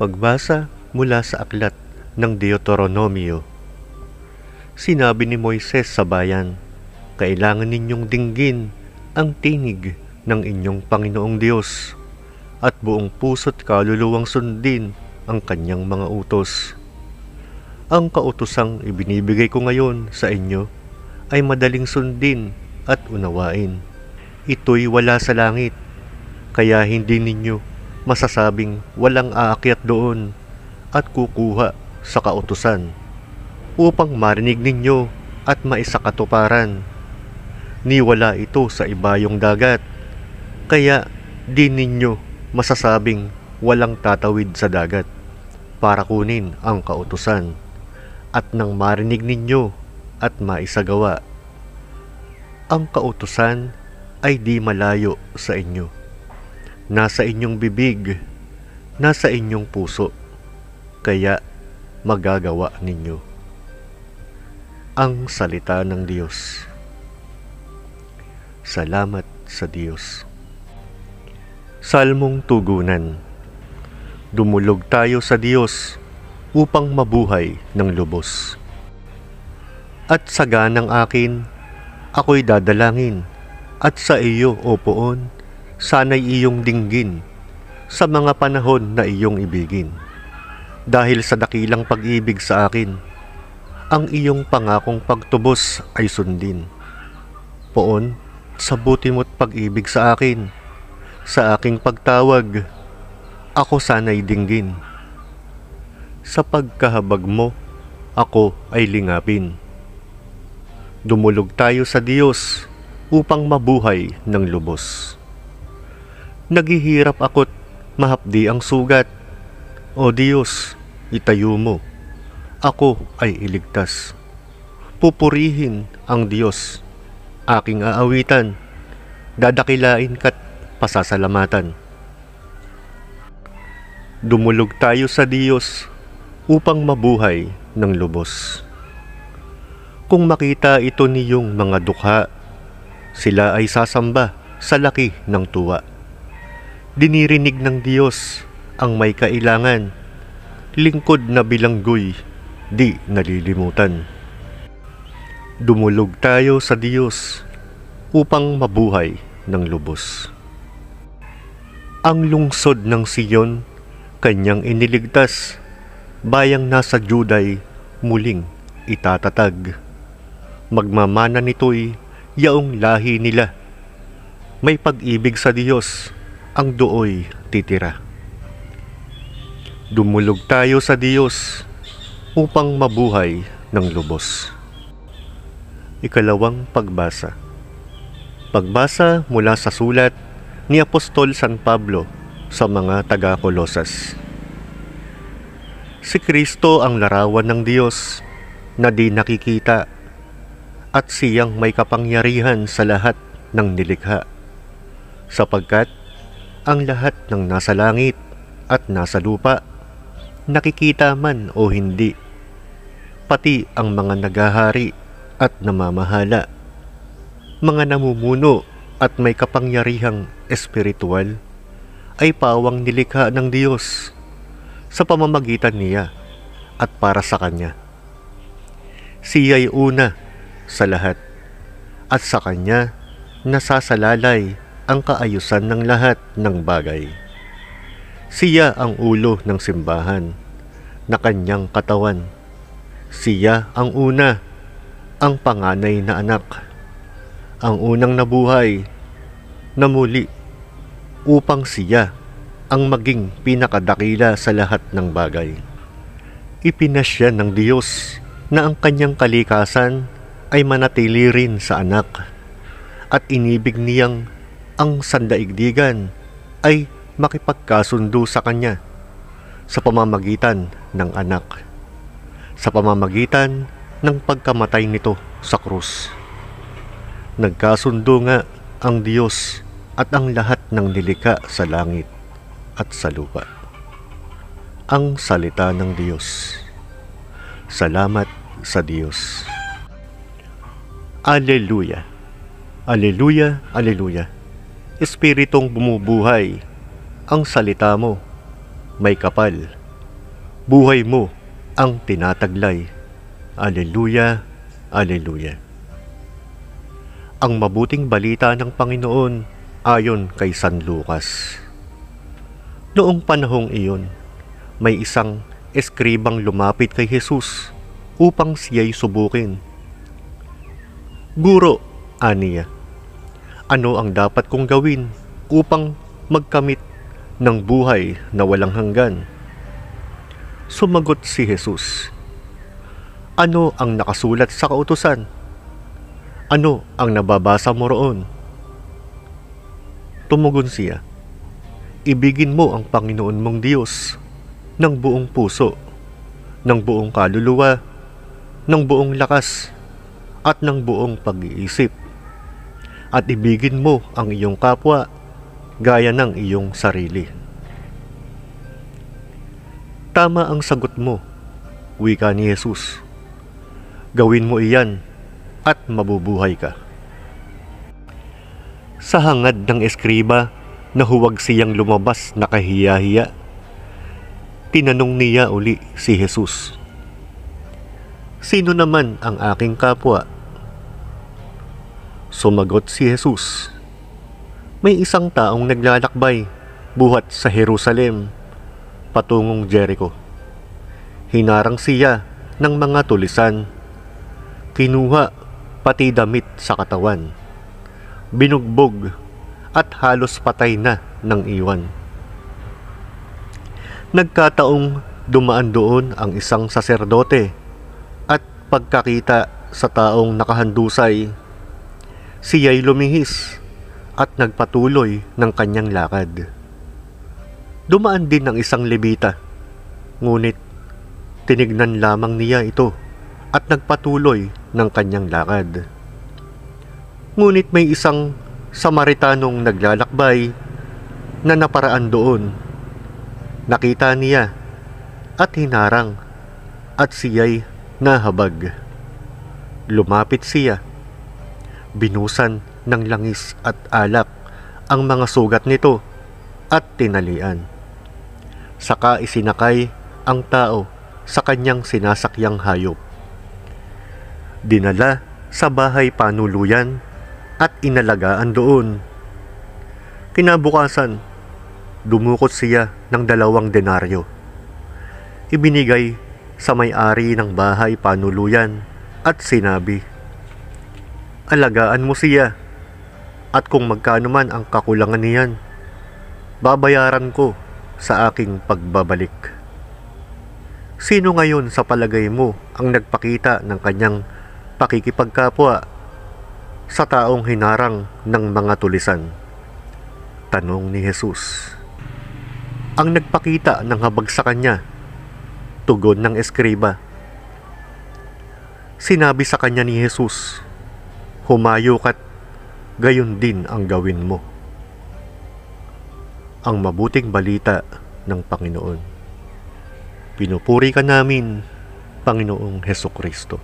Pagbasa mula sa aklat ng Deuteronomio. Sinabi ni Moises sa bayan, "Kailangan ninyong dinggin ang tinig ng inyong Panginoong Diyos at buong puso't kaluluwang sundin ang kanyang mga utos. Ang kautosang ibinibigay ko ngayon sa inyo ay madaling sundin at unawain. Ito'y wala sa langit, kaya hindi ninyo masasabing walang aakyat doon at kukuha sa kautusan upang marinig ninyo at maisakatuparan. Niwala ito sa ibayong dagat, kaya di ninyo masasabing walang tatawid sa dagat para kunin ang kautusan at nang marinig ninyo at maisagawa. Ang kautusan ay di malayo sa inyo. Nasa inyong bibig, nasa inyong puso, kaya magagawa ninyo." Ang salita ng Diyos. Salamat sa Diyos. Salmong tugunan. Dumulog tayo sa Diyos upang mabuhay ng lubos. At saganang akin, ako'y dadalangin, at sa iyo, O Poon, sana'y iyong dinggin sa mga panahon na iyong ibigin. Dahil sa dakilang pag-ibig sa akin, ang iyong pangakong pagtubos ay sundin. Poon, sa buti mo't pag-ibig sa akin, sa aking pagtawag, ako sana'y dinggin. Sa pagkahabag mo, ako ay lingapin. Dumulog tayo sa Diyos upang mabuhay ng lubos. Naghihirap ako't mahapdi ang sugat. O Diyos, itayo mo, ako ay iligtas. Pupurihin ang Diyos, aking aawitan, dadakilain ka't pasasalamatan. Dumulog tayo sa Diyos upang mabuhay ng lubos. Kung makita ito niyong mga dukha, sila ay sasamba sa laki ng tuwa. Dinirinig ng Diyos ang may kailangan, lingkod na bilanggoy, di nalilimutan. Dumulog tayo sa Diyos upang mabuhay ng lubos. Ang lungsod ng Siyon, kanyang iniligtas, bayang nasa Juday, muling itatatag. Magmamana nito'y yaong lahi nila. May pag-ibig sa Diyos, ang dooy titira. Dumulog tayo sa Diyos upang mabuhay ng lubos. Ikalawang pagbasa. Pagbasa mula sa sulat ni Apostol San Pablo sa mga taga-Kolosas. Si Kristo ang larawan ng Diyos na di nakikita at siyang may kapangyarihan sa lahat ng nilikha, sapagkat ang lahat ng nasa langit at nasa lupa, nakikita man o hindi, pati ang mga naghahari at namamahala, mga namumuno at may kapangyarihang espiritual, ay pawang nilikha ng Diyos sa pamamagitan niya at para sa Kanya. Siya'y una sa lahat, at sa Kanya nasasalalay ang kaayusan ng lahat ng bagay. Siya ang ulo ng simbahan, na Kanyang katawan. Siya ang una, ang panganay na anak, ang unang nabuhay, na muli, upang siya ang maging pinakadakila sa lahat ng bagay. Ipinasya ng Diyos na ang Kanyang kalikasan ay manatili rin sa anak, at inibig niyang ang sandaigdigan ay makipagkasundo sa Kanya sa pamamagitan ng anak, sa pamamagitan ng pagkamatay nito sa krus. Nagkasundo nga ang Diyos at ang lahat ng nilikha sa langit at sa lupa. Ang salita ng Diyos. Salamat sa Diyos. Alleluia! Alleluia! Alleluia! Espiritong bumubuhay, ang salita mo may kapal buhay mo ang tinataglay. Aleluya, aleluya. Ang mabuting balita ng Panginoon ayon kay San Lucas. Noong panahong iyon, may isang eskribang lumapit kay Jesus upang siya'y subukin. Guro, aniya, ano ang dapat kong gawin upang magkamit ng buhay na walang hanggan? Sumagot si Jesus, ano ang nakasulat sa kautusan? Ano ang nababasa mo roon? Tumugon siya, ibigin mo ang Panginoon mong Diyos ng buong puso, ng buong kaluluwa, ng buong lakas, at ng buong pag-iisip. At ibigin mo ang iyong kapwa gaya ng iyong sarili. Tama ang sagot mo, wika ni Jesus. Gawin mo iyan at mabubuhay ka. Sa hangad ng eskriba na huwag siyang lumabas na kahiya-hiya, tinanong niya uli si Jesus, sino naman ang aking kapwa? Sumagot si Jesus, may isang taong naglalakbay buhat sa Jerusalem patungong Jericho. Hinarang siya ng mga tulisan, kinuha pati damit sa katawan, binugbog at halos patay na ng iwan. Nagkataong dumaan doon ang isang saserdote at pagkakita sa taong nakahandusay, siya'y lumihis at nagpatuloy ng kanyang lakad. Dumaan din ang isang Levita, ngunit tinignan lamang niya ito at nagpatuloy ng kanyang lakad. Ngunit may isang Samaritanong naglalakbay na naparaan doon. Nakita niya at hinarang at siya'y nahabag. Lumapit siya, binusan ng langis at alak ang mga sugat nito at tinalian. Saka isinakay ang tao sa kanyang sinasakyang hayop. Dinala sa bahay panuluyan at inalagaan doon. Kinabukasan, dumukot siya ng 2 denaryo. Ibinigay sa may-ari ng bahay panuluyan at sinabi, alagaan mo siya, at kung magkano man ang kakulangan niyan, babayaran ko sa aking pagbabalik. Sino ngayon sa palagay mo ang nagpakita ng kanyang pakikipagkapwa sa taong hinarang ng mga tulisan? Tanong ni Jesus. Ang nagpakita ng habag sa kanya, tugon ng eskriba. Sinabi sa kanya ni Jesus, humayo ka't gayon din ang gawin mo. Ang mabuting balita ng Panginoon. Pinupuri ka namin, Panginoong Hesukristo.